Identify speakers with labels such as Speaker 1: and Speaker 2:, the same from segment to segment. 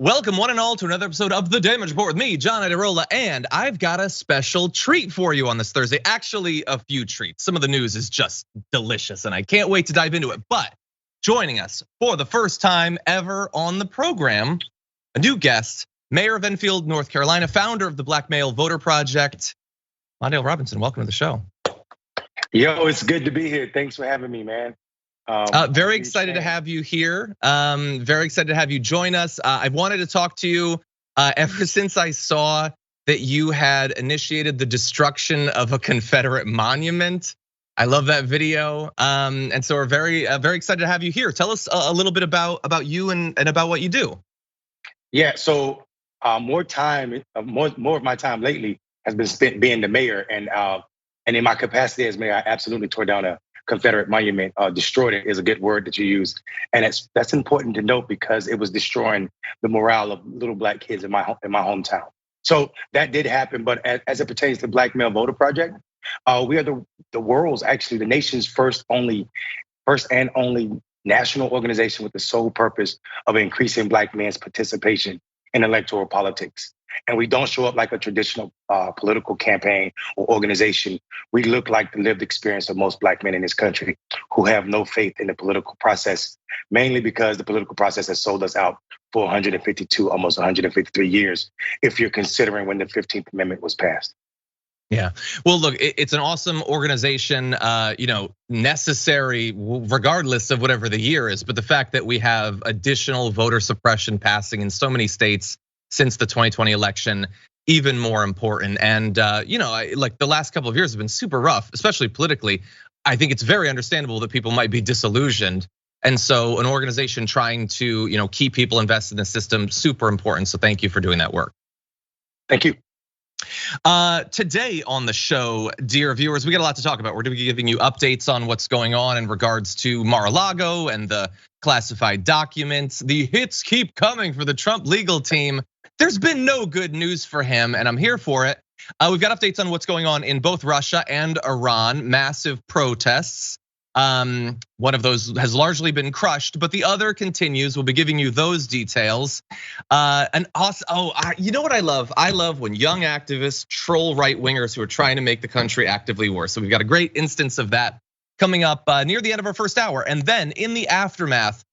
Speaker 1: Welcome one and all to another episode of The Damage Report with me, John Hannity, and I've got a special treat for you on this Thursday. Actually, a few treats. Some of the news is just delicious and I can't wait to dive into it. But joining us for the first time ever on the program, a new guest, Mayor of Enfield, North Carolina, founder of the Black Male Voter Project, Mondale Robinson. Welcome to the show.
Speaker 2: Yo, it's good to be here. Thanks for having me, man.
Speaker 1: Very excited to have you here. Very excited to have you join us. I've wanted to talk to you ever since I saw that you had initiated the destruction of a Confederate monument. I love that video, and so we're very excited to have you here. Tell us a little bit about you and about what you do.
Speaker 2: Yeah, so more of my time lately has been spent being the mayor, and in my capacity as mayor, I absolutely tore down a Confederate monument. Destroyed it is a good word that you use, and that's important to note because it was destroying the morale of little black kids in my hometown. So that did happen, but as it pertains to Black Male Voter Project, we are the world's, actually the nation's first and only national organization with the sole purpose of increasing black men's participation in electoral politics. And we don't show up like a traditional political campaign or organization. We look like the lived experience of most black men in this country who have no faith in the political process, mainly because the political process has sold us out for 152, almost 153 years, if you're considering when the 15th Amendment was passed.
Speaker 1: Yeah, well, look, it's an awesome organization, necessary regardless of whatever the year is. But the fact that we have additional voter suppression passing in so many states since the 2020 election, even more important. And like the last couple of years have been super rough, especially politically. I think it's very understandable that people might be disillusioned. And so an organization trying to keep people invested in the system, super important. So thank you for doing that work.
Speaker 2: Thank you.
Speaker 1: Today on the show, dear viewers, we got a lot to talk about. We're going to be giving you updates on what's going on in regards to Mar-a-Lago and the classified documents. The hits keep coming for the Trump legal team. There's been no good news for him, and I'm here for it. We've got updates on what's going on in both Russia and Iran, massive protests. One of those has largely been crushed, but the other continues. We'll be giving you those details. And also, you know what I love? I love when young activists troll right-wingers who are trying to make the country actively worse. So we've got a great instance of that coming up near the end of our first hour. And then in the aftermath,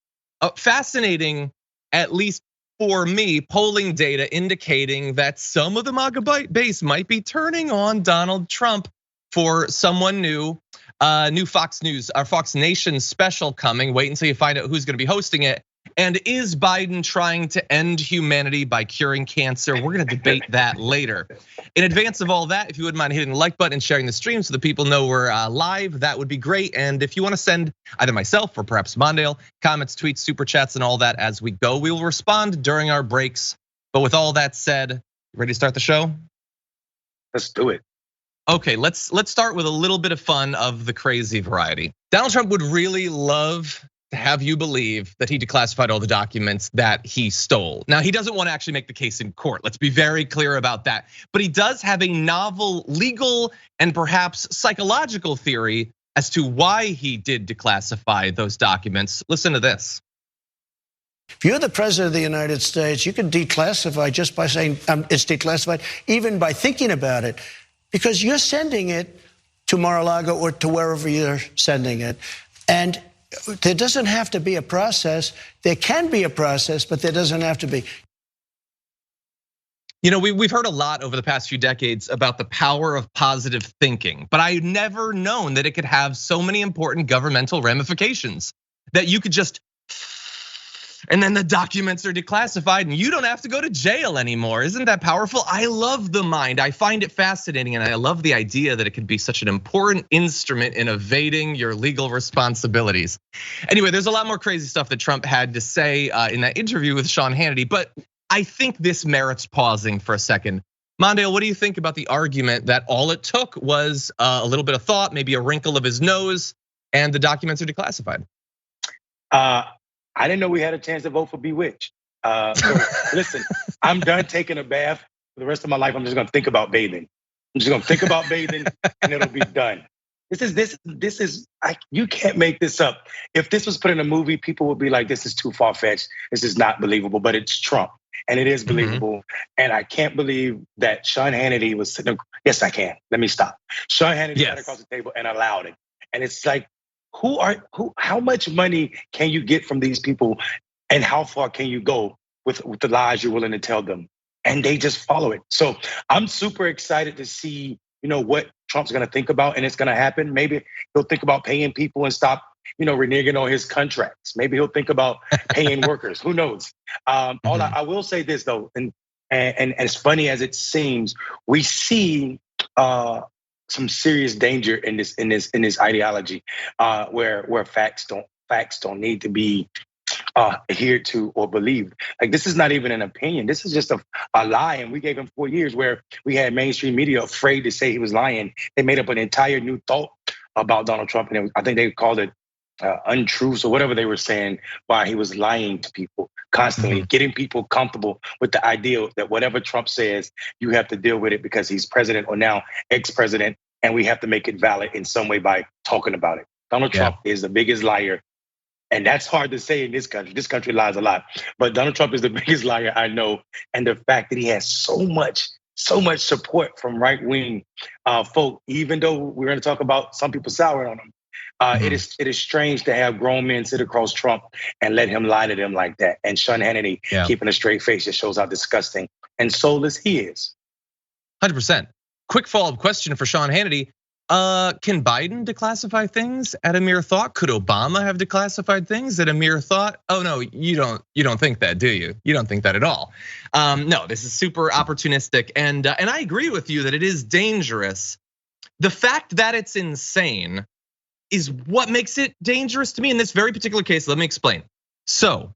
Speaker 1: fascinating, at least for me, polling data indicating that some of the MAGA base might be turning on Donald Trump for someone new. New Fox News, our Fox Nation special coming. Wait until you find out who's gonna be hosting it. And is Biden trying to end humanity by curing cancer? We're gonna debate that later. In advance of all that, if you wouldn't mind hitting the like button and sharing the stream so the people know we're live, that would be great. And if you wanna send either myself or perhaps Mondale comments, tweets, super chats, and all that as we go, we will respond during our breaks. But with all that said, ready to start the show?
Speaker 2: Let's do it.
Speaker 1: Okay, let's start with a little bit of fun of the crazy variety. Donald Trump would really love to have you believe that he declassified all the documents that he stole. Now, he doesn't want to actually make the case in court. Let's be very clear about that. But he does have a novel legal and perhaps psychological theory as to why he did declassify those documents. Listen to this.
Speaker 3: If you're the president of the United States, you can declassify just by saying it's declassified, even by thinking about it. Because you're sending it to Mar-a-Lago or to wherever you're sending it. And there doesn't have to be a process. There can be a process, but there doesn't have to be.
Speaker 1: We've heard a lot over the past few decades about the power of positive thinking, but I'd never known that it could have so many important governmental ramifications that you could just, and then the documents are declassified and you don't have to go to jail anymore. Isn't that powerful? I love the mind. I find it fascinating and I love the idea that it could be such an important instrument in evading your legal responsibilities. Anyway, there's a lot more crazy stuff that Trump had to say in that interview with Sean Hannity, but I think this merits pausing for a second. Mondale, what do you think about the argument that all it took was a little bit of thought, maybe a wrinkle of his nose, and the documents are declassified?
Speaker 2: I didn't know we had a chance to vote for Bewitched. So listen, I'm done taking a bath for the rest of my life. I'm just gonna think about bathing. I'm just gonna think about bathing and it'll be done. This is you can't make this up. If this was put in a movie, people would be like, this is too far-fetched. This is not believable, but it's Trump. and it is believable. And I can't believe that Sean Hannity was sitting. Yes, I can. Let me stop. Sean Hannity sat across the table and allowed it. And it's like, how much money can you get from these people, and how far can you go with the lies you're willing to tell them? And they just follow it. So I'm super excited to see, what Trump's going to think about, and it's going to happen. Maybe he'll think about paying people and stop, reneging on his contracts. Maybe he'll think about paying workers. Who knows? I will say this though, and as funny as it seems, we see some serious danger in this ideology, where facts don't need to be adhered to or believed. Like, this is not even an opinion. This is just a lie. And we gave him 4 years where we had mainstream media afraid to say he was lying. They made up an entire new thought about Donald Trump, and I think they called it untruths or whatever they were saying, why he was lying to people constantly, getting people comfortable with the idea that whatever Trump says, you have to deal with it because he's president or now ex-president, and we have to make it valid in some way by talking about it. Donald Trump is the biggest liar. And that's hard to say in this country. This country lies a lot. But Donald Trump is the biggest liar I know. And the fact that he has so much support from right-wing folk, even though we're going to talk about some people souring on him, it is strange to have grown men sit across Trump and let him lie to them like that. And Sean Hannity keeping a straight face just shows how disgusting and soulless he is.
Speaker 1: 100%. Quick follow-up question for Sean Hannity. Can Biden declassify things at a mere thought? Could Obama have declassified things at a mere thought? Oh no, you don't think that, do you? You don't think that at all. No, this is super opportunistic, and I agree with you that it is dangerous. The fact that it's insane is what makes it dangerous to me in this very particular case. Let me explain. So,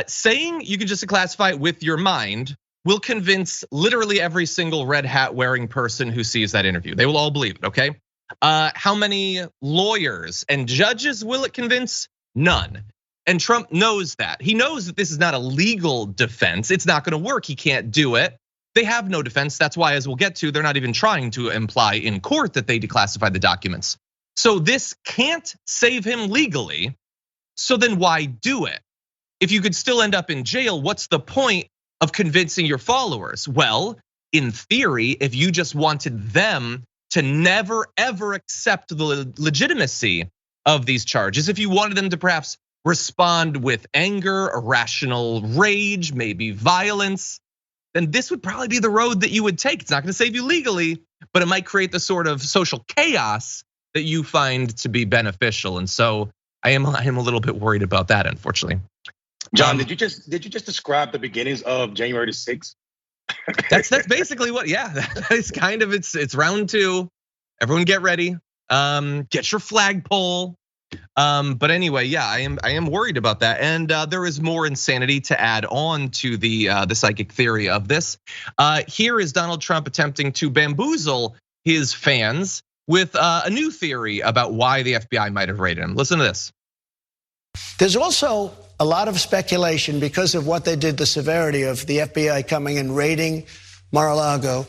Speaker 1: saying you can just declassify it with your mind will convince literally every single red hat wearing person who sees that interview. They will all believe it, okay? How many lawyers and judges will it convince? None. And Trump knows that. He knows that this is not a legal defense. It's not gonna work, he can't do it. They have no defense. That's why, as we'll get to, they're not even trying to imply in court that they declassified the documents. So this can't save him legally, so then why do it? If you could still end up in jail, what's the point of convincing your followers? Well, in theory, if you just wanted them to never ever accept the legitimacy of these charges, if you wanted them to perhaps respond with anger, irrational rage, maybe violence, then this would probably be the road that you would take. It's not gonna save you legally, but it might create the sort of social chaos that you find to be beneficial. And so I am a little bit worried about that, unfortunately.
Speaker 2: John, did you just describe the beginnings of January the 6th?
Speaker 1: That's basically what, that is kind of, it's round 2. Everyone get ready, get your flagpole. But anyway, I am worried about that. And there is more insanity to add on to the psychic theory of this. Here is Donald Trump attempting to bamboozle his fans with a new theory about why the FBI might have raided him. Listen to this.
Speaker 3: There's also a lot of speculation because of what they did, the severity of the FBI coming and raiding Mar-a-Lago.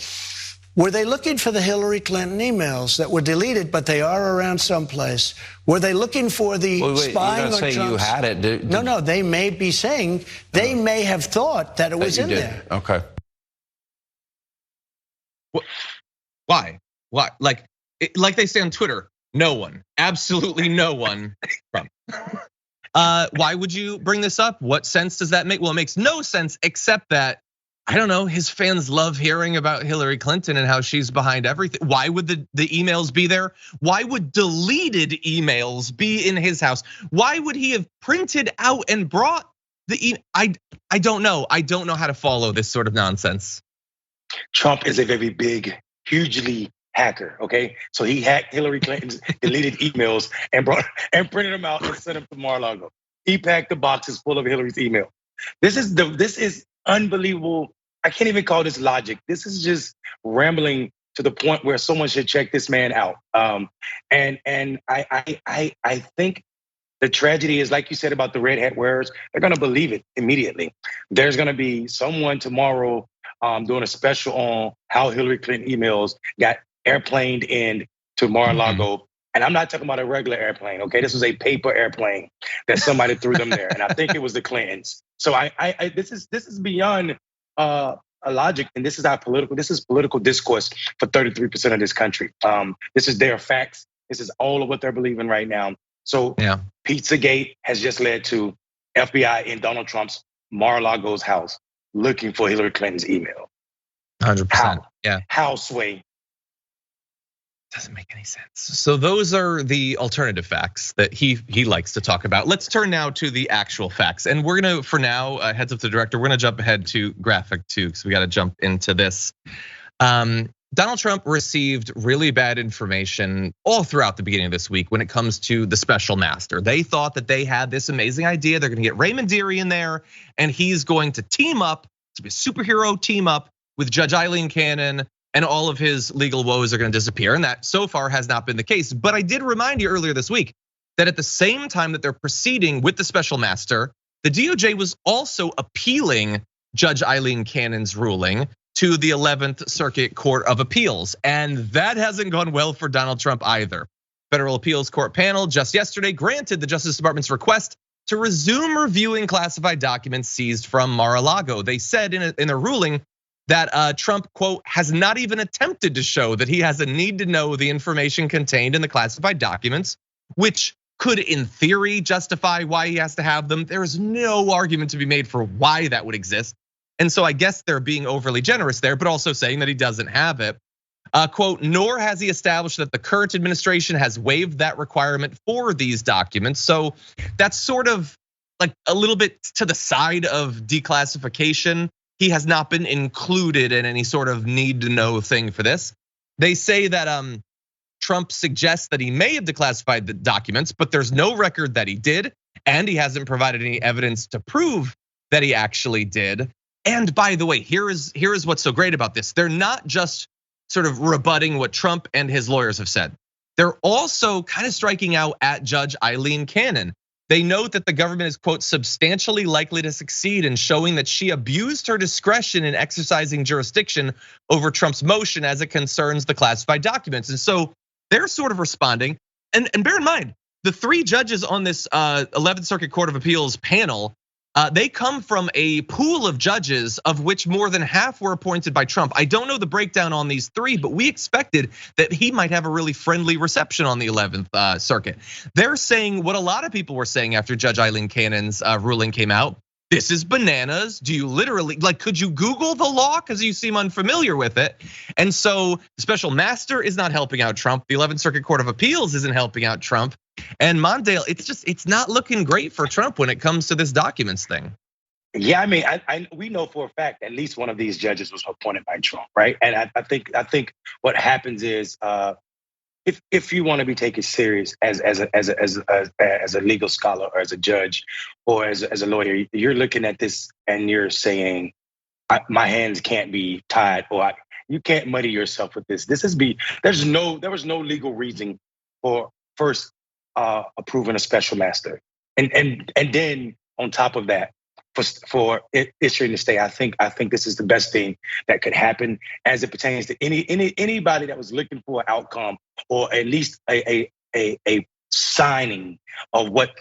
Speaker 3: Were they looking for the Hillary Clinton emails that were deleted, but they are around someplace? Were they looking for the spying on Trump's?
Speaker 4: You had it.
Speaker 3: No, they may be saying, they may have thought that it was in there.
Speaker 4: Okay.
Speaker 1: Why? Like they say on Twitter, no one, absolutely no one. Trump. Why would you bring this up? What sense does that make? Well, it makes no sense except that, I don't know, his fans love hearing about Hillary Clinton and how she's behind everything. Why would the emails be there? Why would deleted emails be in his house? Why would he have printed out and brought the I don't know. I don't know how to follow this sort of nonsense.
Speaker 2: Trump is a very big, hugely hacker, okay? So he hacked Hillary Clinton's deleted emails and printed them out and sent them to Mar-a-Lago. He packed the boxes full of Hillary's email. This is unbelievable. I can't even call this logic. This is just rambling to the point where someone should check this man out. And I think the tragedy is, like you said about the red hat wearers, they're gonna believe it immediately. There's gonna be someone tomorrow doing a special on how Hillary Clinton emails got airplaned in to Mar-a-Lago. And I'm not talking about a regular airplane, okay? This was a paper airplane that somebody threw them there. And I think it was the Clintons. So this is beyond a logic, and this is political discourse for 33% of this country. This is their facts. This is all of what they're believing right now. So Pizzagate has just led to FBI in Donald Trump's Mar-a-Lago's house looking for Hillary Clinton's email.
Speaker 1: 100%. Yeah.
Speaker 2: How, Sway?
Speaker 1: Doesn't make any sense. So those are the alternative facts that he likes to talk about. Let's turn now to the actual facts. And we're gonna, for now, heads up to the director, we're gonna jump ahead to graphic 2 because we gotta jump into this. Donald Trump received really bad information all throughout the beginning of this week when it comes to the special master. They thought that they had this amazing idea. They're gonna get Raymond Dearie in there and he's going to team up, to be a superhero team up with Judge Eileen Cannon, and all of his legal woes are gonna disappear. And that so far has not been the case. But I did remind you earlier this week that at the same time that they're proceeding with the special master, the DOJ was also appealing Judge Eileen Cannon's ruling to the 11th Circuit Court of Appeals. And that hasn't gone well for Donald Trump either. Federal Appeals Court panel just yesterday granted the Justice Department's request to resume reviewing classified documents seized from Mar-a-Lago. They said in a ruling that Trump, quote, has not even attempted to show that he has a need to know the information contained in the classified documents, which could in theory justify why he has to have them. There is no argument to be made for why that would exist. And so I guess they're being overly generous there, but also saying that he doesn't have it. Quote, nor has he established that the current administration has waived that requirement for these documents. So that's sort of like a little bit to the side of declassification. He has not been included in any sort of need to know thing for this. They say that Trump suggests that he may have declassified the documents, but there's no record that he did. And he hasn't provided any evidence to prove that he actually did. And by the way, here is what's so great about this. They're not just sort of rebutting what Trump and his lawyers have said. They're also kind of striking out at Judge Eileen Cannon. They note that the government is, quote, substantially likely to succeed in showing that she abused her discretion in exercising jurisdiction over Trump's motion as it concerns the classified documents. And so they're sort of responding. And bear in mind, the 3 judges on this 11th Circuit Court of Appeals panel, they come from a pool of judges of which more than half were appointed by Trump. I don't know the breakdown on these 3, but we expected that he might have a really friendly reception on the 11th Circuit. They're saying what a lot of people were saying after Judge Eileen Cannon's ruling came out. This is bananas. Do you literally, like, could you Google the law? Because you seem unfamiliar with it. And so the special master is not helping out Trump. The 11th Circuit Court of Appeals isn't helping out Trump. And Mondale, it's not looking great for Trump when it comes to this documents thing.
Speaker 2: Yeah, I mean, we know for a fact at least one of these judges was appointed by Trump, right? And I think what happens is, if you want to be taken serious as a legal scholar or as a judge or as a lawyer, you're looking at this and you're saying, my hands can't be tied, or you can't muddy yourself with this. There was no legal reason for first approving a special master, and then on top of that, for issuing the stay. I think this is the best thing that could happen as it pertains to anybody that was looking for an outcome or at least a signing of what's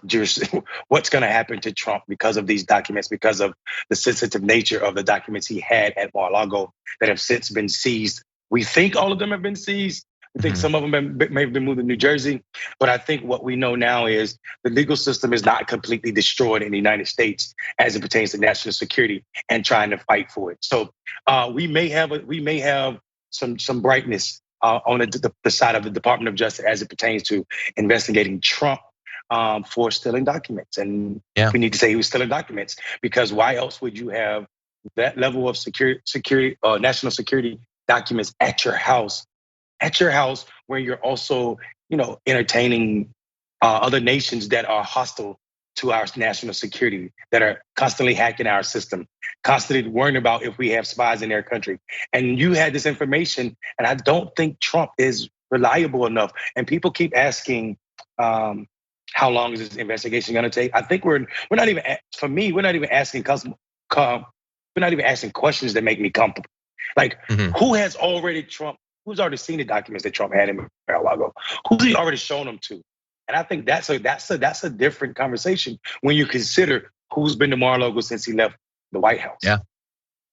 Speaker 2: going to happen to Trump because of these documents, because of the sensitive nature of the documents he had at Mar-a-Lago that have since been seized. We think all of them have been seized. I think some of them may have been moved to New Jersey, but I think what we know now is the legal system is not completely destroyed in the United States as it pertains to national security and trying to fight for it. So we may have some brightness on the side of the Department of Justice as it pertains to investigating Trump for stealing documents. And we need to say he was stealing documents, because why else would you have that level of security, national security documents at your house? Where you're also, entertaining other nations that are hostile to our national security, that are constantly hacking our system, constantly worrying about if we have spies in their country. And you had this information, and I don't think Trump is reliable enough. And people keep asking, how long is this investigation going to take? I think we're not even asking questions that make me comfortable. Like, who has already who's already seen the documents that Trump had in Mar-a-Lago? Who's he already shown them to? And I think that's a different conversation when you consider who's been to Mar-a-Lago since he left the White House.
Speaker 1: Yeah.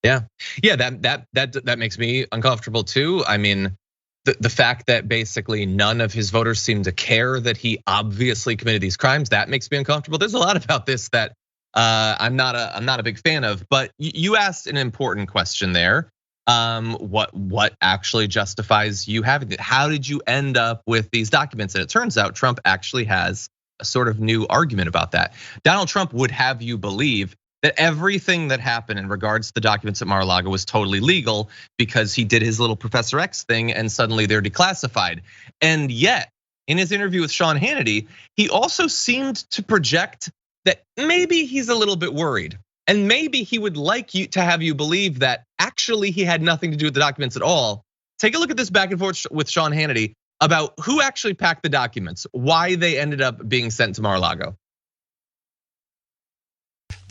Speaker 1: That makes me uncomfortable too. I mean, the fact that basically none of his voters seem to care that he obviously committed these crimes, that makes me uncomfortable. There's a lot about this that I'm not a big fan of. But you asked an important question there. What actually justifies you having it? How did you end up with these documents? And it turns out Trump actually has a sort of new argument about that. Donald Trump would have you believe that everything that happened in regards to the documents at Mar-a-Lago was totally legal because he did his little Professor X thing and suddenly they're declassified. And yet, in his interview with Sean Hannity, he also seemed to project that maybe he's a little bit worried. And maybe he would like you to have you believe that actually he had nothing to do with the documents at all. Take a look at this back and forth with Sean Hannity about who actually packed the documents, why they ended up being sent to Mar-a-Lago.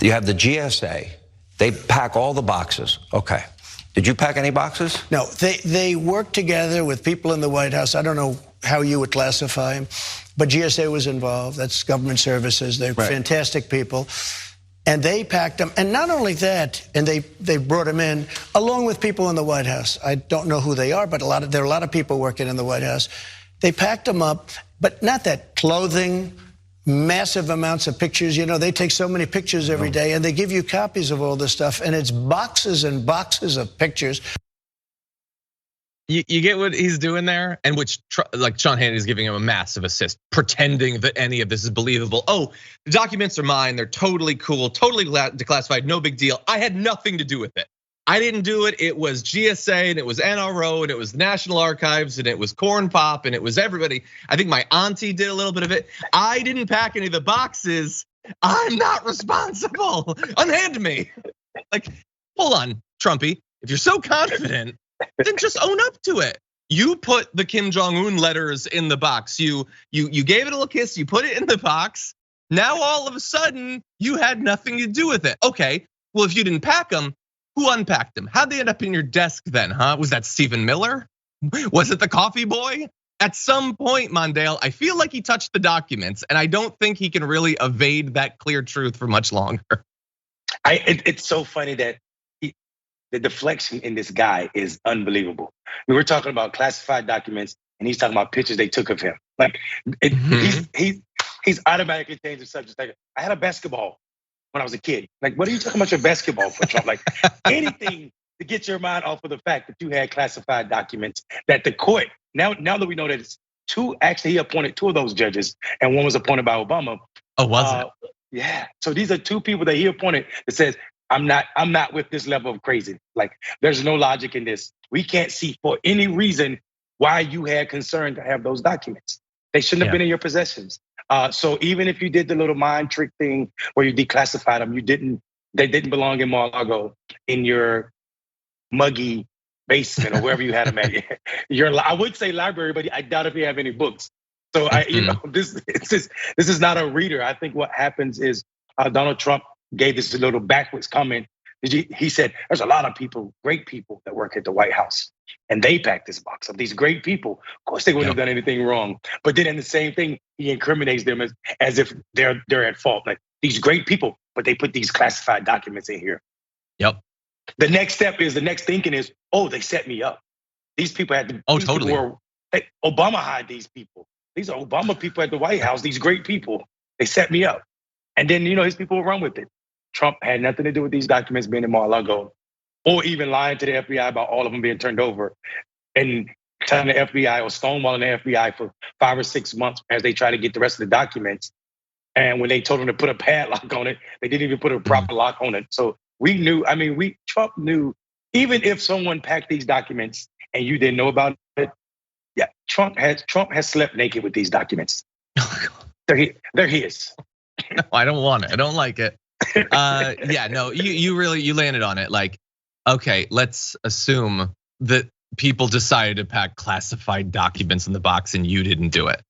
Speaker 4: You have the GSA, they pack all the boxes. Okay. Did you pack any boxes?
Speaker 3: No, they worked together with people in the White House. I don't know how you would classify them, but GSA was involved. That's government services. They're fantastic people. And they packed them. And not only that, and they brought them in along with people in the White House. I don't know who they are, but there are a lot of people working in the White House. They packed them up, but not that clothing, massive amounts of pictures. You know, they take so many pictures every day and they give you copies of all this stuff and it's boxes and boxes of pictures.
Speaker 1: You get what he's doing there, and which like Sean Hannity is giving him a massive assist, pretending that any of this is believable. Oh, the documents are mine, they're totally cool, totally declassified, no big deal. I had nothing to do with it. I didn't do it. It was GSA and it was NRO and it was National Archives and it was Corn Pop and it was everybody. I think my auntie did a little bit of it. I didn't pack any of the boxes. I'm not responsible. Unhand me. Like, hold on, Trumpy. If you're so confident, then just own up to it. You put the Kim Jong-un letters in the box. You gave it a little kiss. You put it in the box. Now all of a sudden you had nothing to do with it. Okay, well if you didn't pack them, who unpacked them? How'd they end up in your desk then, huh? Was that Stephen Miller? Was it the coffee boy? At some point, Mondale, I feel like he touched the documents, and I don't think he can really evade that clear truth for much longer.
Speaker 2: It's so funny that the deflection in this guy is unbelievable. We were talking about classified documents, and he's talking about pictures they took of him. Like he's automatically changed the subject. Like, I had a basketball when I was a kid. Like, what are you talking about your basketball for, Trump? Like, anything to get your mind off of the fact that you had classified documents that the court, now that we know that it's he appointed two of those judges, and one was appointed by Obama.
Speaker 1: Oh, was it?
Speaker 2: Yeah. So these are two people that he appointed that says, I'm not with this level of crazy. Like, there's no logic in this. We can't see for any reason why you had concern to have those documents. They shouldn't have been in your possessions. So even if you did the little mind trick thing where you declassified them, they didn't belong in Mar-a-Lago in your muggy basement or wherever you had them at. I would say library, but I doubt if you have any books. So this is not a reader. I think what happens is Donald Trump gave this little backwards comment. He said, there's a lot of people, great people that work at the White House, and they packed this box of these great people. Of course, they wouldn't have done anything wrong. But then in the same thing, he incriminates them as if they're at fault. Like, these great people, but they put these classified documents in here.
Speaker 1: Yep.
Speaker 2: The next thinking is, oh, they set me up. These people had to.
Speaker 1: Oh, totally.
Speaker 2: Obama hired these people. These are Obama people at the White House. These great people. They set me up. And then, his people will run with it. Trump had nothing to do with these documents being in Mar-a-Lago, or even lying to the FBI about all of them being turned over, and telling the FBI or stonewalling the FBI for 5 or 6 months as they try to get the rest of the documents. And when they told them to put a padlock on it, they didn't even put a proper lock on it. So Trump knew, even if someone packed these documents and you didn't know about it, Trump has slept naked with these documents. They're his.
Speaker 1: No, I don't want it. I don't like it. You landed on it. Like, okay, let's assume that people decided to pack classified documents in the box and you didn't do it.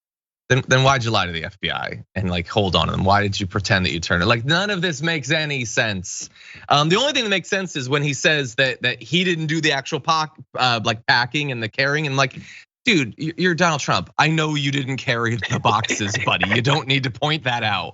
Speaker 1: Then why'd you lie to the FBI and like hold on to them? Why did you pretend that you turned it? Like, none of this makes any sense. The only thing that makes sense is when he says that he didn't do the actual packing and the carrying, and like, dude, you're Donald Trump. I know you didn't carry the boxes, buddy. You don't need to point that out.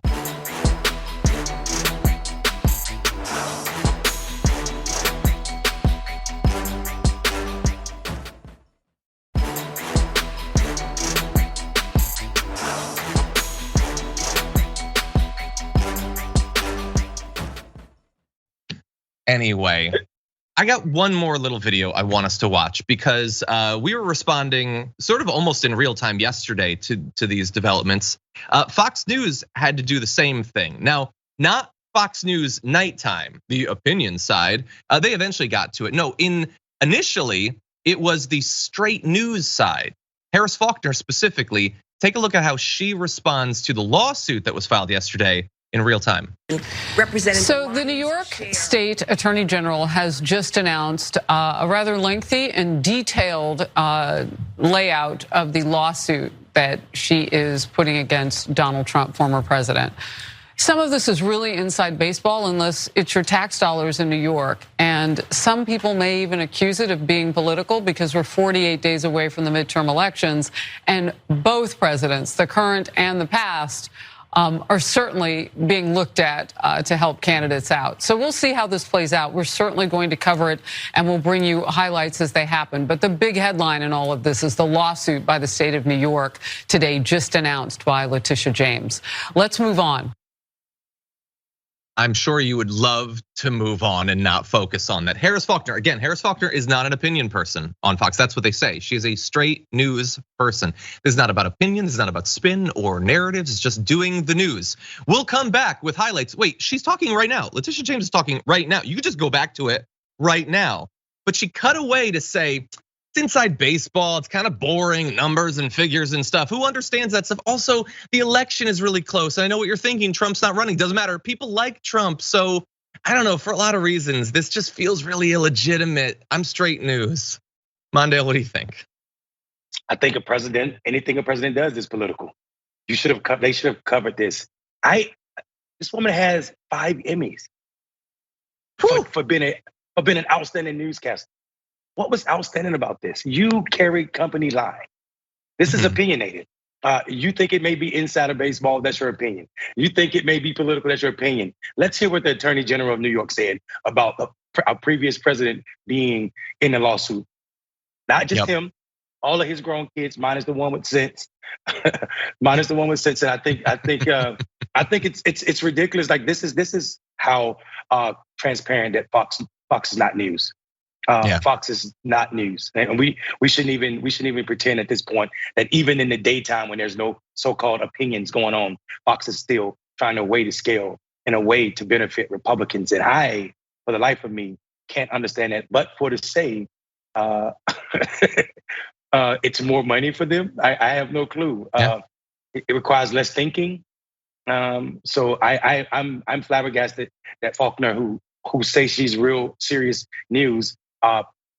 Speaker 1: Anyway, I got one more little video I want us to watch because we were responding sort of almost in real time yesterday to these developments. Fox News had to do the same thing. Now, not Fox News nighttime, the opinion side. They eventually got to it. No, initially it was the straight news side. Harris Faulkner specifically. Take a look at how she responds to the lawsuit that was filed yesterday in real time.
Speaker 5: So the New York State Attorney General has just announced a rather lengthy and detailed layout of the lawsuit that she is putting against Donald Trump, former president. Some of this is really inside baseball unless it's your tax dollars in New York. And some people may even accuse it of being political because we're 48 days away from the midterm elections. And both presidents, the current and the past, are certainly being looked at to help candidates out. So we'll see how this plays out. We're certainly going to cover it and we'll bring you highlights as they happen. But the big headline in all of this is the lawsuit by the state of New York today, just announced by Letitia James. Let's move on.
Speaker 1: I'm sure you would love to move on and not focus on that. Harris Faulkner, again, Harris Faulkner is not an opinion person on Fox. That's what they say. She is a straight news person. This is not about opinion. This is not about spin or narratives. It's just doing the news. We'll come back with highlights. Wait, she's talking right now. Letitia James is talking right now. You could just go back to it right now. But she cut away to say, it's inside baseball. It's kind of boring, numbers and figures and stuff. Who understands that stuff? Also, the election is really close. And I know what you're thinking. Trump's not running. Doesn't matter. People like Trump. So I don't know, for a lot of reasons, this just feels really illegitimate. I'm straight news. Mondale, what do you think?
Speaker 2: I think anything a president does is political. They should have covered this. This woman has 5 Emmys for being an outstanding newscaster. What was outstanding about this? You carried company line. This is opinionated. You think it may be inside of baseball, that's your opinion. You think it may be political, that's your opinion. Let's hear what the Attorney General of New York said about a previous president being in the lawsuit. Not just him, all of his grown kids, minus the one with sense. Minus the one with sense. And I think it's ridiculous. Like this is how transparent that Fox is not news. Fox is not news, and we shouldn't even pretend at this point that even in the daytime when there's no so-called opinions going on, Fox is still trying to weigh the scale in a way to benefit Republicans. And I, for the life of me, can't understand that. But for to say it's more money for them, I have no clue. It requires less thinking. So I'm flabbergasted that Faulkner, who say she's real serious news,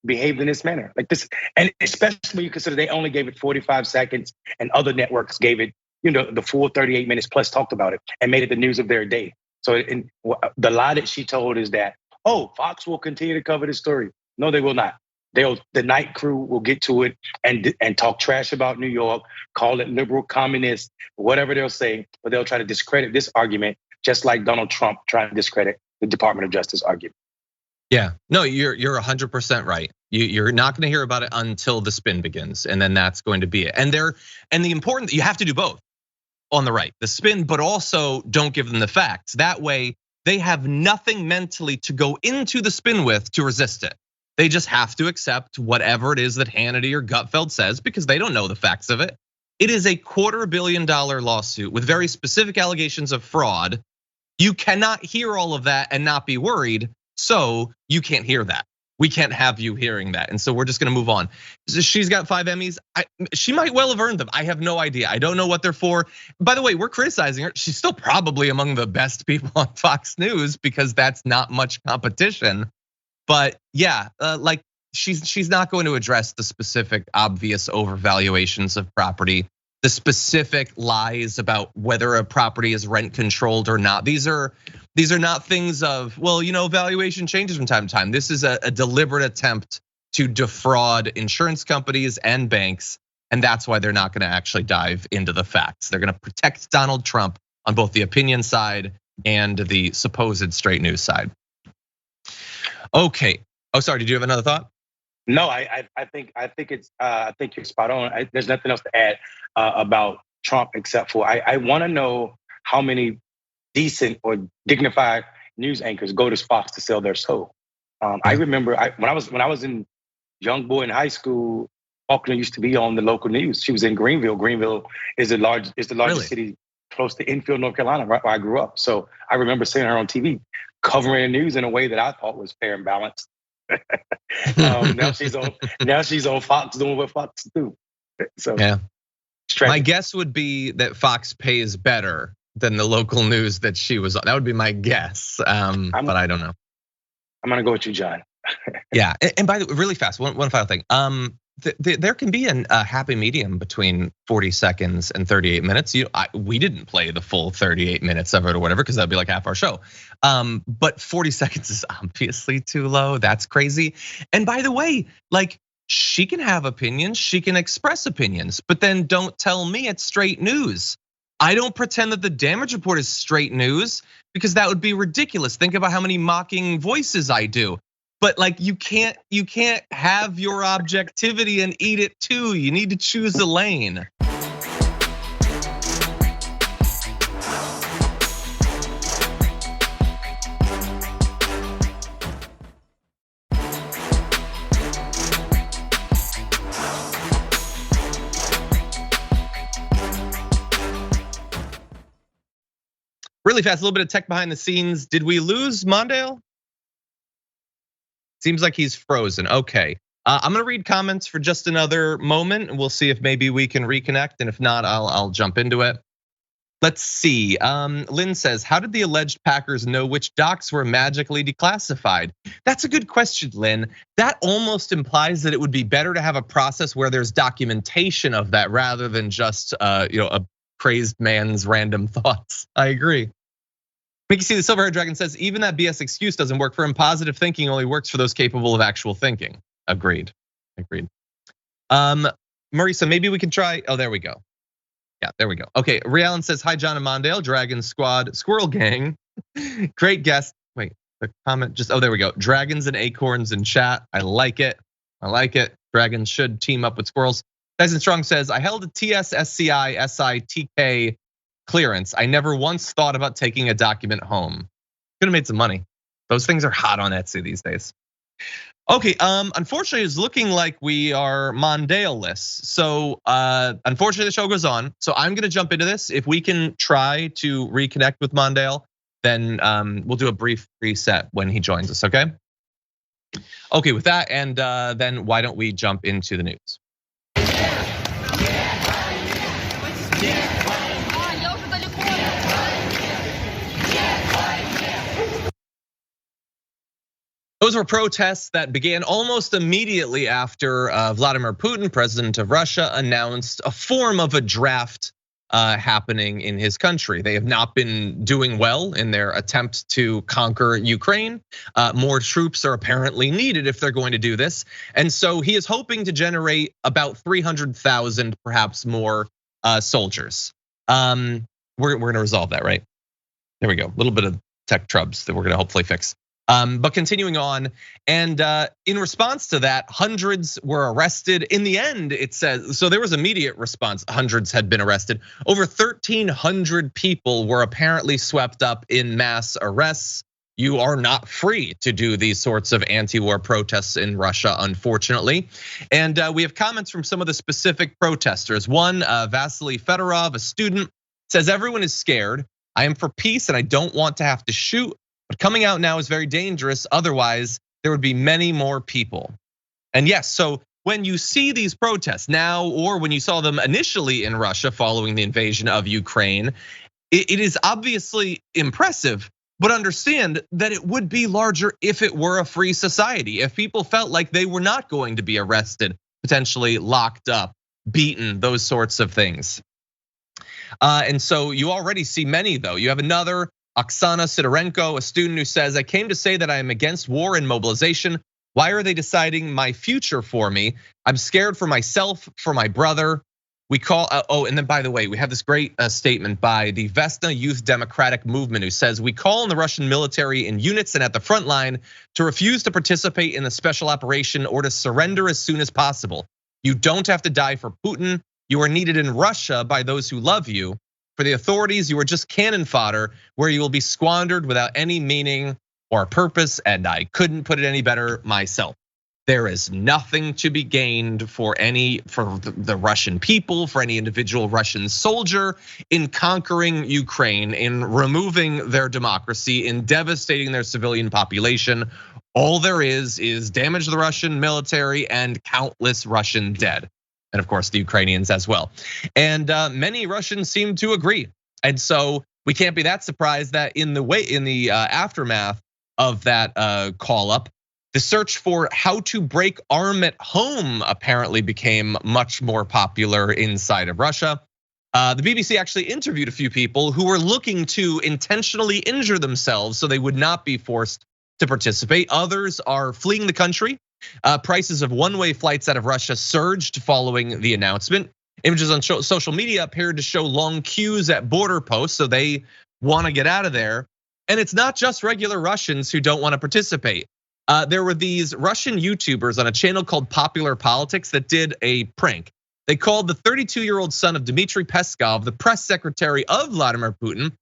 Speaker 2: behaved in this manner like this. And especially when you consider they only gave it 45 seconds and other networks gave it, the full 38 minutes plus talked about it and made it the news of their day. So the lie that she told is that, Fox will continue to cover this story. No, they will not. The night crew will get to it and talk trash about New York, call it liberal, communist, whatever they'll say, but they'll try to discredit this argument just like Donald Trump trying to discredit the Department of Justice argument.
Speaker 1: Yeah, no, you're 100% right. You're not going to hear about it until the spin begins, and then that's going to be it. And the important, you have to do both on the right, the spin, but also don't give them the facts. That way, they have nothing mentally to go into the spin with to resist it. They just have to accept whatever it is that Hannity or Gutfeld says because they don't know the facts of it. It is a $250 million lawsuit with very specific allegations of fraud. You cannot hear all of that and not be worried. So you can't hear that. We can't have you hearing that. And so we're just gonna move on. She's got 5 Emmys. She might well have earned them. I have no idea. I don't know what they're for. By the way, we're criticizing her. She's still probably among the best people on Fox News because that's not much competition. But yeah, like she's not going to address the specific obvious overvaluations of property, the specific lies about whether a property is rent controlled or not. These are not things of, valuation changes from time to time. This is a deliberate attempt to defraud insurance companies and banks. And that's why they're not gonna actually dive into the facts. They're gonna protect Donald Trump on both the opinion side and the supposed straight news side. Okay, sorry, did you have another thought?
Speaker 2: No, I think you're spot on. There's nothing else to add about Trump except for I want to know how many decent or dignified news anchors go to Fox to sell their soul. I remember when I was in young boy in high school, Faulkner used to be on the local news. She was in Greenville. Greenville is the largest
Speaker 1: Really?
Speaker 2: city close to Enfield, North Carolina, right where I grew up. So I remember seeing her on TV covering the news in a way that I thought was fair and balanced. Now she's on Fox doing what Fox do. So
Speaker 1: yeah, my guess would be that Fox pays better than the local news that she was on. That would be my guess, but I don't know.
Speaker 2: I'm gonna go with you, John.
Speaker 1: Yeah, and by the way, really fast, one final thing. There can be a happy medium between 40 seconds and 38 minutes. We didn't play the full 38 minutes of it or whatever, because that'd be like half our show. But 40 seconds is obviously too low. That's crazy. And by the way, like, she can have opinions, she can express opinions, but then don't tell me it's straight news. I don't pretend that the damage report is straight news, because that would be ridiculous. Think about how many mocking voices I do. But like, you can't have your objectivity and eat it too. You need to choose a lane. Really fast, a little bit of tech behind the scenes. Did we lose Mondale? Seems like he's frozen. Okay, I'm gonna read comments for just another moment, and we'll see if maybe we can reconnect. And if not, I'll jump into it. Let's see. Lynn says, how did the alleged Packers know which docs were magically declassified? That's a good question, Lynn. That almost implies that it would be better to have a process where there's documentation of that rather than just a crazed man's random thoughts. I agree. Mickey C, the Silverhaired Dragon says, even that BS excuse doesn't work for him. Positive thinking only works for those capable of actual thinking. Agreed. Marisa, maybe we can try. Oh, there we go. Yeah, there we go. Okay, Riallen says, hi, John and Mondale, Dragon Squad, Squirrel Gang. Great guest. Wait, the comment just, oh, there we go. Dragons and acorns in chat. I like it. Dragons should team up with squirrels. Tyson Strong says, I held a TSSCI SITK clearance. I never once thought about taking a document home. Could have made some money. Those things are hot on Etsy these days. Okay, unfortunately, it's looking like we are Mondale-less. So unfortunately, the show goes on. So I'm gonna jump into this. If we can try to reconnect with Mondale, then we'll do a brief reset when he joins us, okay? Okay, with that, and then why don't we jump into the news? Those were protests that began almost immediately after Vladimir Putin, president of Russia, announced a form of a draft happening in his country. They have not been doing well in their attempt to conquer Ukraine. More troops are apparently needed if they're going to do this. And so he is hoping to generate about 300,000, perhaps more soldiers. We're gonna resolve that, right? There we go, a little bit of tech trubs that we're gonna hopefully fix. But continuing on, and in response to that, hundreds were arrested. In the end, it says, so there was immediate response, hundreds had been arrested. Over 1,300 people were apparently swept up in mass arrests. You are not free to do these sorts of anti-war protests in Russia, unfortunately. And we have comments from some of the specific protesters. One, Vasily Fedorov, a student, says, everyone is scared. I am for peace and I don't want to have to shoot. But coming out now is very dangerous. Otherwise, there would be many more people. And yes, so when you see these protests now, or when you saw them initially in Russia following the invasion of Ukraine, it is obviously impressive, but understand that it would be larger if it were a free society. If people felt like they were not going to be arrested, potentially locked up, beaten, those sorts of things. And so you already see many though. You have another, Oksana Sidorenko, a student who says, I came to say that I am against war and mobilization. Why are they deciding my future for me? I'm scared for myself, for my brother. We call, and then by the way, we have this great statement by the Vesna Youth Democratic Movement who says, we call on the Russian military in units and at the front line to refuse to participate in the special operation or to surrender as soon as possible. You don't have to die for Putin. You are needed in Russia by those who love you. For the authorities, you are just cannon fodder where you will be squandered without any meaning or purpose, and I couldn't put it any better myself. There is nothing to be gained for the Russian people, for any individual Russian soldier in conquering Ukraine, in removing their democracy, in devastating their civilian population. All there is damage to the Russian military and countless Russian dead. And of course, the Ukrainians as well. And many Russians seem to agree. And so we can't be that surprised that in the aftermath of that call up, the search for how to break arm at home apparently became much more popular inside of Russia. The BBC actually interviewed a few people who were looking to intentionally injure themselves so they would not be forced to participate. Others are fleeing the country. Prices of one-way flights out of Russia surged following the announcement. Images on social media appeared to show long queues at border posts, so they want to get out of there. And it's not just regular Russians who don't want to participate. There were these Russian YouTubers on a channel called Popular Politics that did a prank. They called the 32-year-old son of Dmitry Peskov the press secretary of Vladimir Putin.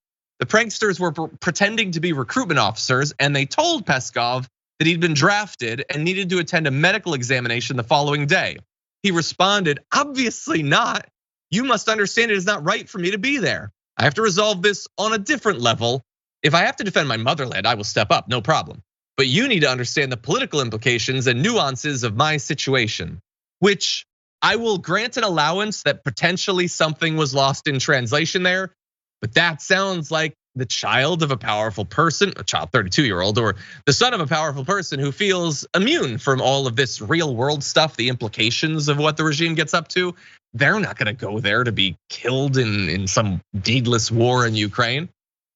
Speaker 1: The pranksters were pretending to be recruitment officers, and they told Peskov that he'd been drafted and needed to attend a medical examination the following day. He responded, "Obviously not. You must understand it is not right for me to be there. I have to resolve this on a different level. If I have to defend my motherland, I will step up, no problem. But you need to understand the political implications and nuances of my situation," which I will grant an allowance that potentially something was lost in translation there. But that sounds like the child of a powerful person, a child 32-year-old, or the son of a powerful person who feels immune from all of this real world stuff, the implications of what the regime gets up to. They're not gonna go there to be killed in some deedless war in Ukraine.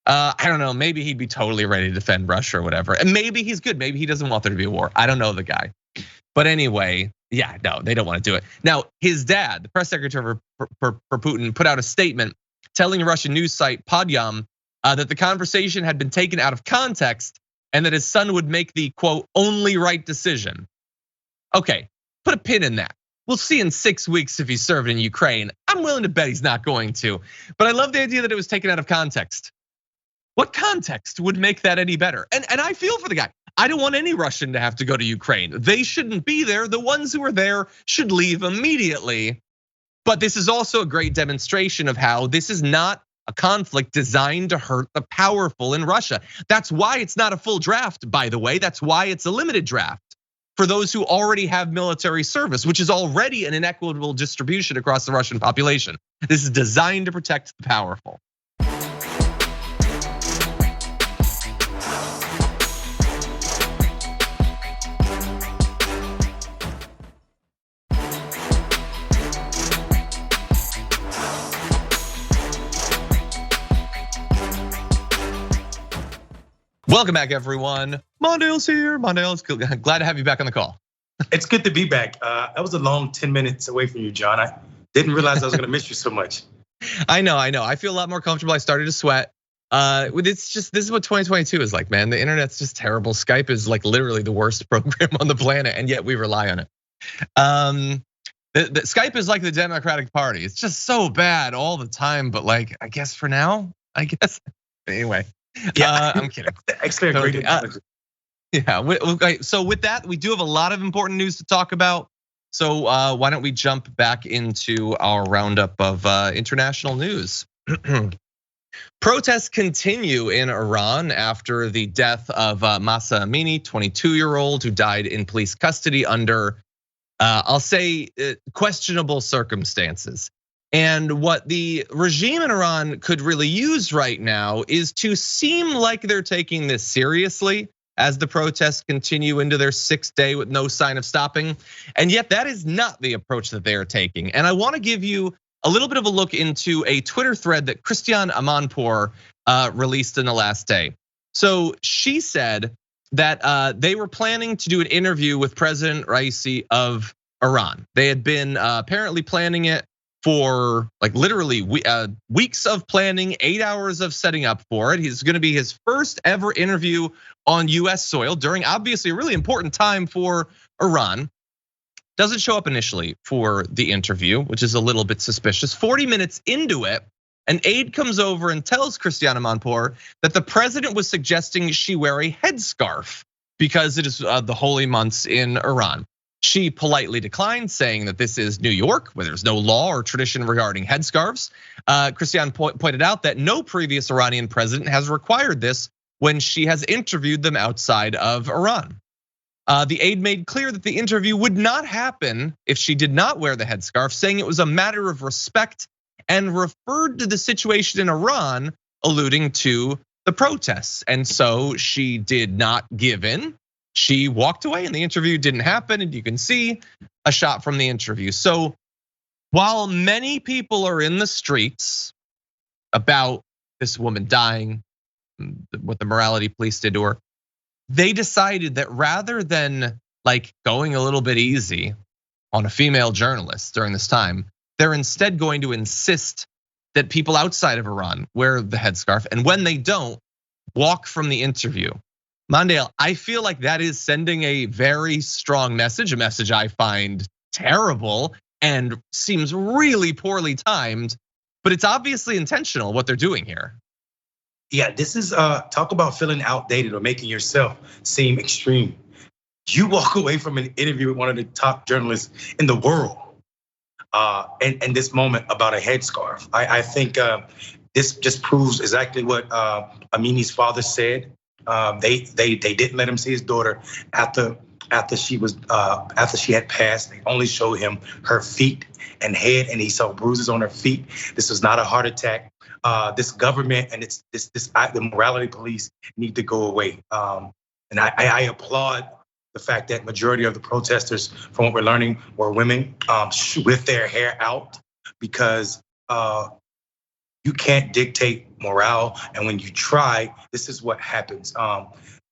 Speaker 1: I don't know, maybe he'd be totally ready to defend Russia or whatever. And maybe he's good, maybe he doesn't want there to be a war. I don't know the guy. But anyway, yeah, no, they don't want to do it. Now, his dad, the press secretary for Putin, put out a statement telling a Russian news site, Podyam, that the conversation had been taken out of context and that his son would make the, quote, only right decision. Okay, put a pin in that. We'll see in 6 weeks if he's serving in Ukraine. I'm willing to bet he's not going to. But I love the idea that it was taken out of context. What context would make that any better? And I feel for the guy. I don't want any Russian to have to go to Ukraine. They shouldn't be there. The ones who are there should leave immediately. But this is also a great demonstration of how this is not a conflict designed to hurt the powerful in Russia. That's why it's not a full draft, by the way. That's why it's a limited draft for those who already have military service, which is already an inequitable distribution across the Russian population. This is designed to protect the powerful. Welcome back, everyone. Mondale's here. Mondale's glad to have you back on the call.
Speaker 6: It's good to be back. That was a long 10 minutes away from you, John. I didn't realize I was gonna miss you so much.
Speaker 1: I know. I feel a lot more comfortable. I started to sweat. It's just, this is what 2022 is like, man. The internet's just terrible. Skype is like literally the worst program on the planet, and yet we rely on it. The Skype is like the Democratic Party. It's just so bad all the time, but like, I guess for now, anyway.
Speaker 6: Yeah,
Speaker 1: I'm kidding.
Speaker 6: Actually, a great analogy.
Speaker 1: Yeah, so with that, we do have a lot of important news to talk about. So why don't we jump back into our roundup of international news? Protests continue in Iran after the death of Mahsa Amini, 22-year-old who died in police custody under, I'll say, questionable circumstances. And what the regime in Iran could really use right now is to seem like they're taking this seriously as the protests continue into their 6th day with no sign of stopping. And yet that is not the approach that they are taking. And I want to give you a little bit of a look into a Twitter thread that Christiane Amanpour released in the last day. So she said that they were planning to do an interview with President Raisi of Iran. They had been apparently planning it for like literally weeks of planning, 8 hours of setting up for it. He's gonna be his first ever interview on US soil during obviously a really important time for Iran. Doesn't show up initially for the interview, which is a little bit suspicious. 40 minutes into it, an aide comes over and tells Christiane Amanpour that the president was suggesting she wear a headscarf because it is the holy months in Iran. She politely declined, saying that this is New York, where there's no law or tradition regarding headscarves. Christiane pointed out that no previous Iranian president has required this when she has interviewed them outside of Iran. The aide made clear that the interview would not happen if she did not wear the headscarf, saying it was a matter of respect, and referred to the situation in Iran, alluding to the protests. And so she did not give in. She walked away and the interview didn't happen, and you can see a shot from the interview. So while many people are in the streets about this woman dying, what the morality police did to her, they decided that rather than like going a little bit easy on a female journalist during this time, they're instead going to insist that people outside of Iran wear the headscarf, and when they don't, walk from the interview. Mondale, I feel like that is sending a very strong message, a message I find terrible and seems really poorly timed, but it's obviously intentional what they're doing here.
Speaker 6: Yeah, this is talk about feeling outdated or making yourself seem extreme. You walk away from an interview with one of the top journalists in the world, and this moment about a headscarf. I think this just proves exactly what Amini's father said. They didn't let him see his daughter after she had passed. They only showed him her feet and head, and he saw bruises on her feet. This was not a heart attack. This government and the morality police need to go away. And I applaud the fact that majority of the protesters, from what we're learning, were women with their hair out, because you can't dictate morale, and when you try, this is what happens.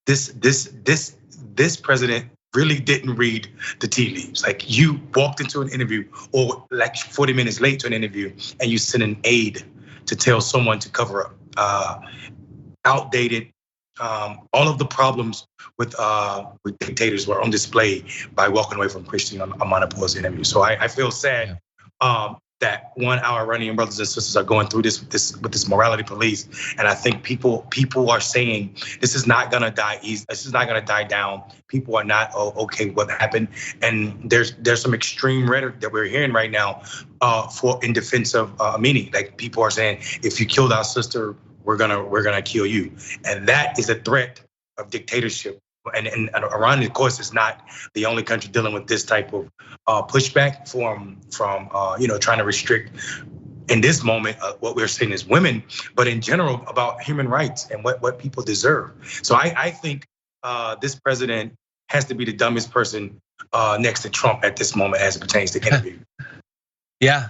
Speaker 6: This president really didn't read the tea leaves. Like, you walked into an interview, or like 40 minutes late to an interview, and you sent an aide to tell someone to cover up. Outdated. All of the problems with dictators were on display by walking away from Christiane Amanpour's interview. So I feel sad that our Iranian brothers and sisters are going through this with this morality police, and I think people are saying this is not gonna die easy. This is not gonna die down. People are not okay with what happened, and there's some extreme rhetoric that we're hearing right now in defense of Amini. Like, people are saying, if you killed our sister, we're gonna kill you, and that is a threat of dictatorship. And Iran, of course, is not the only country dealing with this type of pushback from trying to restrict, in this moment, what we're seeing is women, but in general about human rights and what people deserve. So I think this president has to be the dumbest person next to Trump at this moment as it pertains to interview.
Speaker 1: Yeah,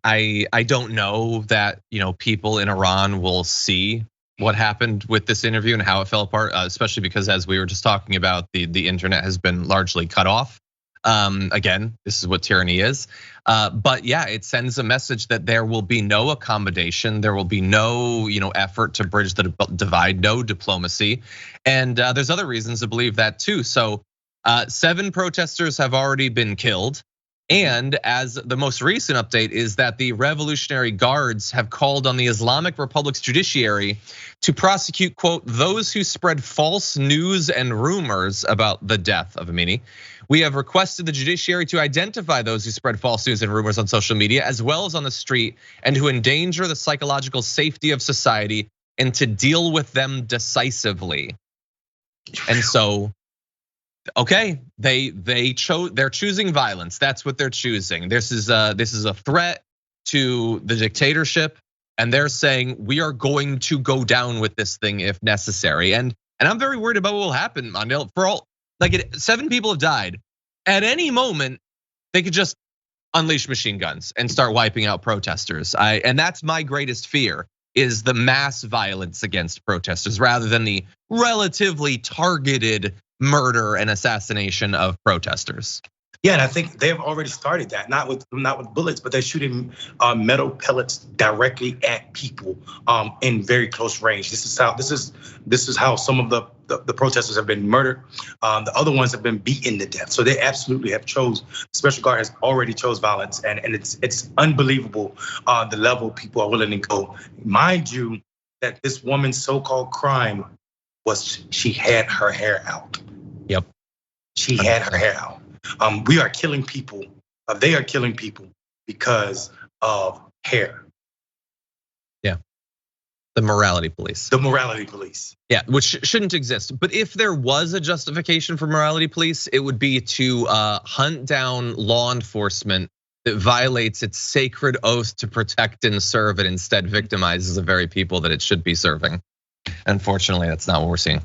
Speaker 1: I don't know that people in Iran will see what happened with this interview and how it fell apart, especially because, as we were just talking about, the internet has been largely cut off. Again, this is what tyranny is. But yeah, it sends a message that there will be no accommodation, there will be no effort to bridge the divide, no diplomacy, and there's other reasons to believe that too. So 7 protesters have already been killed. And as the most recent update is that the Revolutionary Guards have called on the Islamic Republic's judiciary to prosecute, quote, those who spread false news and rumors about the death of Amini. We have requested the judiciary to identify those who spread false news and rumors on social media, as well as on the street, and who endanger the psychological safety of society, and to deal with them decisively. And so, okay, they're choosing violence. That's what they're choosing. This is a threat to the dictatorship, and they're saying we are going to go down with this thing if necessary. And I'm very worried about what will happen, Mondale. 7 people have died. At any moment, they could just unleash machine guns and start wiping out protesters. And that's my greatest fear, is the mass violence against protesters rather than the relatively targeted murder and assassination of protesters.
Speaker 6: Yeah, and I think they've already started that, not with bullets, but they're shooting metal pellets directly at people in very close range. This is how some of the protesters have been murdered. The other ones have been beaten to death. So they absolutely have Special Guard has already chose violence, and it's unbelievable the level people are willing to go. Mind you, that this woman's so-called crime was she had her hair out.
Speaker 1: Yep.
Speaker 6: She had her hair out. We are killing people. They are killing people because of hair.
Speaker 1: Yeah. The morality police.
Speaker 6: The morality police.
Speaker 1: Yeah, which shouldn't exist. But if there was a justification for morality police, it would be to hunt down law enforcement that violates its sacred oath to protect and serve and instead victimizes the very people that it should be serving. Unfortunately, that's not what we're seeing.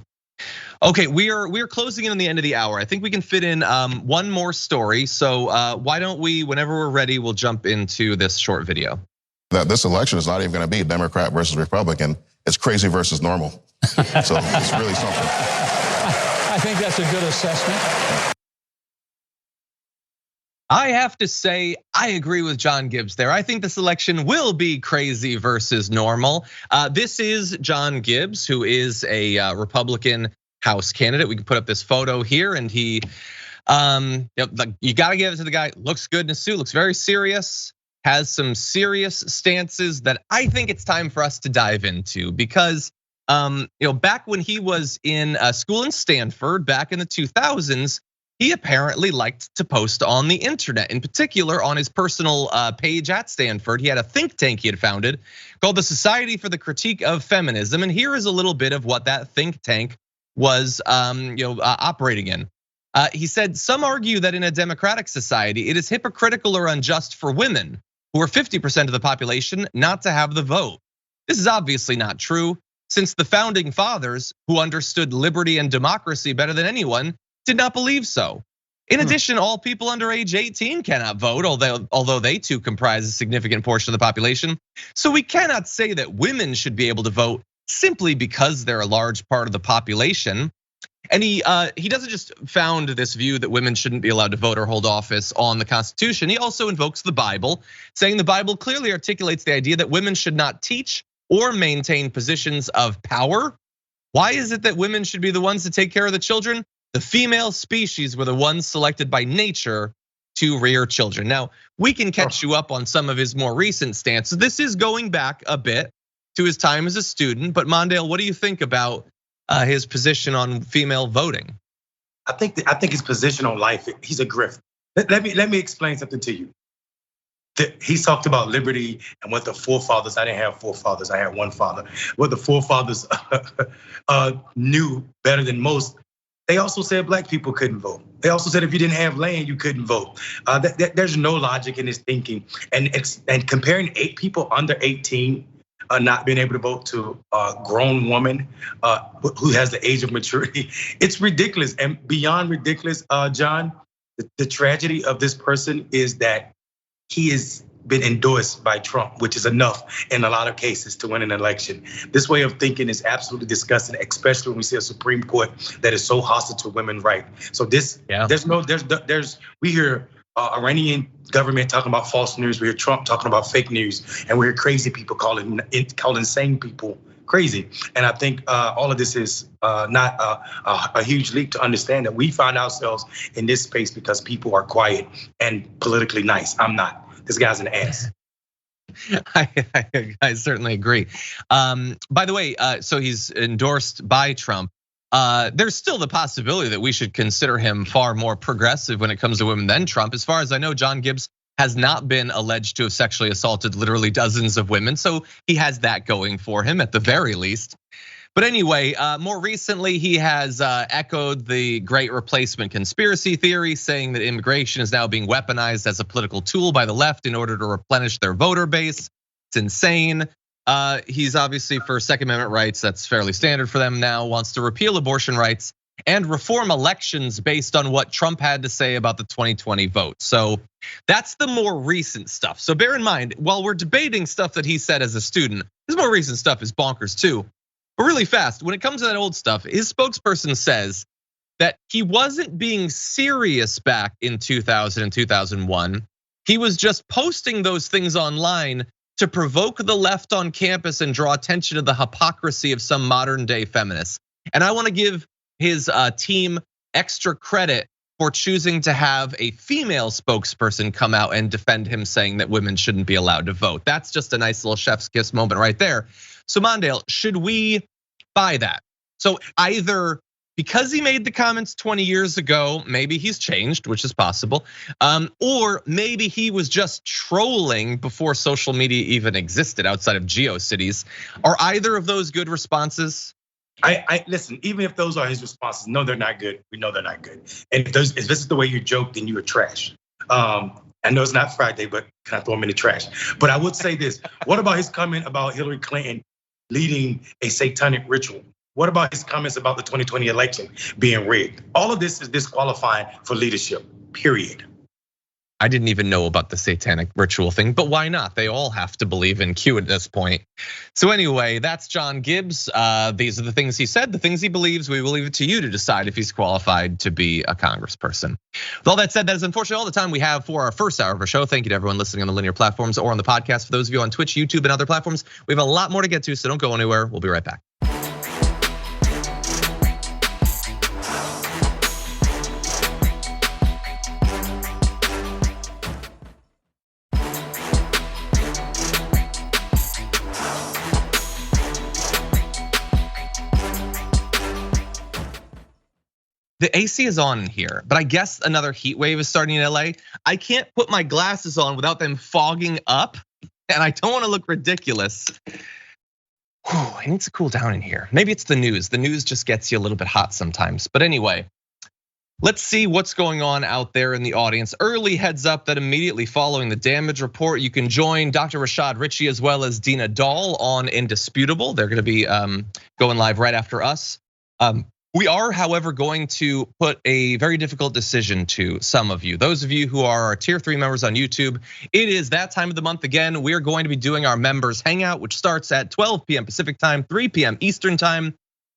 Speaker 1: Okay, we are closing in on the end of the hour. I think we can fit in one more story. So why don't we, whenever we're ready, we'll jump into this short video.
Speaker 7: That this election is not even going to be Democrat versus Republican. It's crazy versus normal. So it's really something.
Speaker 3: I think that's a good assessment.
Speaker 1: I have to say, I agree with John Gibbs there. I think this election will be crazy versus normal. This is John Gibbs, who is a Republican House candidate. We can put up this photo here, and he, you gotta give it to the guy. Looks good in a suit, looks very serious, has some serious stances that I think it's time for us to dive into because, back when he was in school in Stanford, back in the 2000s, he apparently liked to post on the internet, in particular on his personal page at Stanford. He had a think tank he had founded called the Society for the Critique of Feminism. And here is a little bit of what that think tank was operating in. He said, some argue that in a democratic society, it is hypocritical or unjust for women, who are 50% of the population, not to have the vote. This is obviously not true, since the founding fathers, who understood liberty and democracy better than anyone, did not believe so. In addition, all people under age 18 cannot vote, although they too comprise a significant portion of the population. So we cannot say that women should be able to vote simply because they're a large part of the population. And he doesn't just found this view that women shouldn't be allowed to vote or hold office on the Constitution. He also invokes the Bible, saying the Bible clearly articulates the idea that women should not teach or maintain positions of power. Why is it that women should be the ones to take care of the children? The female species were the ones selected by nature to rear children. Now, we can catch you up on some of his more recent stances. This is going back a bit to his time as a student, but Mondale, what do you think about his position on female voting?
Speaker 6: I think his position on life, he's a grift. Let me explain something to you. He's talked about liberty and what the forefathers, I didn't have forefathers, I had one father, what the forefathers knew better than most. They also said black people couldn't vote. They also said if you didn't have land, you couldn't vote. There's no logic in his thinking. And comparing 8 people under 18 not being able to vote to a grown woman who has the age of maturity, it's ridiculous. And beyond ridiculous, John, the tragedy of this person is that he has been endorsed by Trump, which is enough in a lot of cases to win an election. This way of thinking is absolutely disgusting, especially when we see a Supreme Court that is so hostile to women's rights. So we hear Iranian government talking about false news. We hear Trump talking about fake news, and we hear crazy people calling insane people crazy. And I think all of this is not a huge leap to understand that we find ourselves in this space because people are quiet and politically nice. I'm not. This guy's an ass.
Speaker 1: I certainly agree. By the way, so he's endorsed by Trump. There's still the possibility that we should consider him far more progressive when it comes to women than Trump. As far as I know, John Gibbs has not been alleged to have sexually assaulted literally dozens of women. So he has that going for him at the very least. But anyway, more recently, he has echoed the great replacement conspiracy theory, saying that immigration is now being weaponized as a political tool by the left in order to replenish their voter base. It's insane. He's obviously for Second Amendment rights. That's fairly standard for them now. Wants to repeal abortion rights and reform elections based on what Trump had to say about the 2020 vote. So that's the more recent stuff. So bear in mind, while we're debating stuff that he said as a student, his more recent stuff is bonkers too. But really fast, when it comes to that old stuff, his spokesperson says that he wasn't being serious back in 2000 and 2001. He was just posting those things online to provoke the left on campus and draw attention to the hypocrisy of some modern day feminists. And I want to give his team extra credit for choosing to have a female spokesperson come out and defend him, saying that women shouldn't be allowed to vote. That's just a nice little chef's kiss moment right there. So Mondale, should we buy that? So either because he made the comments 20 years ago, maybe he's changed, which is possible. Or maybe he was just trolling before social media even existed outside of GeoCities. Are either of those good responses?
Speaker 6: I listen, even if those are his responses, no, they're not good. We know they're not good. And if this is the way you joke, then you are trash. I know it's not Friday, but can I throw him in the trash? But I would say this, what about his comment about Hillary Clinton leading a satanic ritual? What about his comments about the 2020 election being rigged? All of this is disqualifying for leadership, period.
Speaker 1: I didn't even know about the satanic ritual thing, but why not? They all have to believe in Q at this point. So anyway, that's John Gibbs. These are the things he said, the things he believes. We will leave it to you to decide if he's qualified to be a congressperson. With all that said, that is unfortunately all the time we have for our first hour of our show. Thank you to everyone listening on the linear platforms or on the podcast. For those of you on Twitch, YouTube, and other platforms, we have a lot more to get to, so don't go anywhere. We'll be right back. The AC is on in here, but I guess another heat wave is starting in LA. I can't put my glasses on without them fogging up, and I don't want to look ridiculous. It needs to cool down in here. Maybe it's the news. The news just gets you a little bit hot sometimes. But anyway, let's see what's going on out there in the audience. Early heads up that immediately following the damage report, you can join Dr. Rashad Ritchie as well as Dina Dahl on Indisputable. They're gonna be going live right after us. We are, however, going to put a very difficult decision to some of you. Those of you who are our tier 3 members on YouTube, it is that time of the month again. We are going to be doing our members hangout, which starts at 12 p.m. Pacific time, 3 p.m. Eastern time.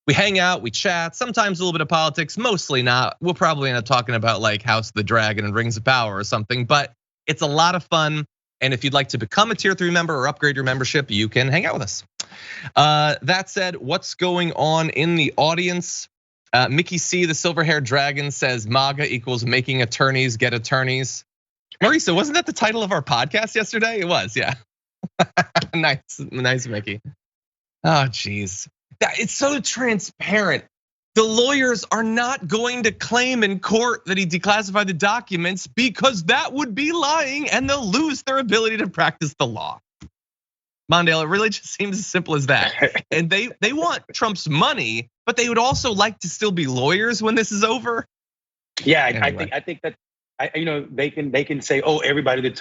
Speaker 1: We hang out, we chat, sometimes a little bit of politics, mostly not. We'll probably end up talking about like House of the Dragon and Rings of Power or something, but it's a lot of fun. And if you'd like to become a tier 3 member or upgrade your membership, you can hang out with us. That said, what's going on in the audience? Mickey C, the silver-haired dragon, says MAGA equals making attorneys get attorneys. Marisa, wasn't that the title of our podcast yesterday? It was, yeah. Nice, Mickey. Oh, geez. It's so transparent. The lawyers are not going to claim in court that he declassified the documents because that would be lying and they'll lose their ability to practice the law. Mondale, it really just seems as simple as that. And they want Trump's money, but they would also like to still be lawyers when this is over.
Speaker 2: Yeah,
Speaker 1: anyway.
Speaker 2: I think that they can say, oh, everybody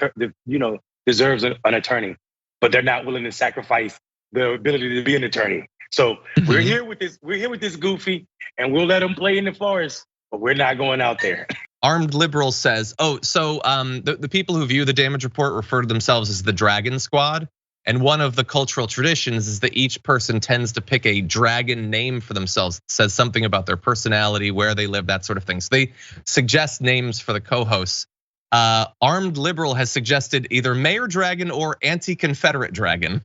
Speaker 2: deserves an attorney, but they're not willing to sacrifice their ability to be an attorney. So we're here with this goofy, and we'll let him play in the forest, but we're not going out there.
Speaker 1: Armed Liberal says, oh, so the people who view the damage report refer to themselves as the Dragon Squad. And one of the cultural traditions is that each person tends to pick a dragon name for themselves. It says something about their personality, where they live, that sort of thing. So they suggest names for the co-hosts. Armed Liberal has suggested either Mayor Dragon or Anti-Confederate Dragon.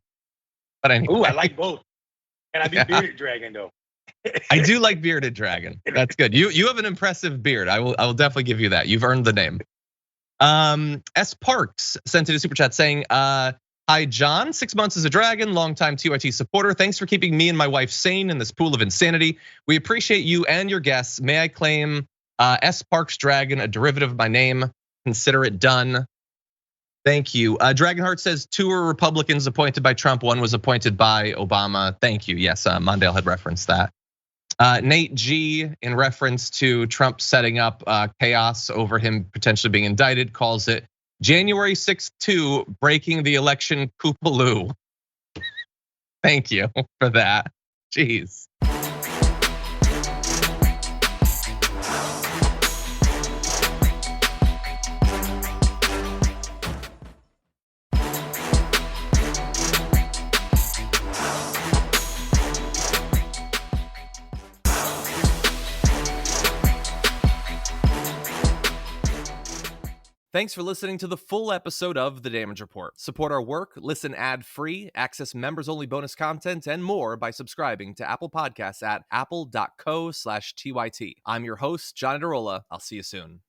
Speaker 1: But anyway.
Speaker 2: Ooh, I like both. And I'd be Bearded Dragon though.
Speaker 1: I do like Bearded Dragon. That's good. You have an impressive beard. I will definitely give you that. You've earned the name. S Parks sent in a super chat saying, hi, John, 6 months as a dragon, longtime TYT supporter. Thanks for keeping me and my wife sane in this pool of insanity. We appreciate you and your guests. May I claim S Parks Dragon, a derivative of my name? Consider it done. Thank you. Dragonheart says 2 were Republicans appointed by Trump, 1 was appointed by Obama. Thank you. Yes, Mondale had referenced that. Nate G, in reference to Trump setting up chaos over him potentially being indicted, calls it January 6th 2, breaking the election koopaloo. Thank you for that. Jeez.
Speaker 8: Thanks for listening to the full episode of The Damage Report. Support our work, listen ad-free, access members-only bonus content, and more by subscribing to Apple Podcasts at apple.co/TYT. I'm your host, John Adarola. I'll see you soon.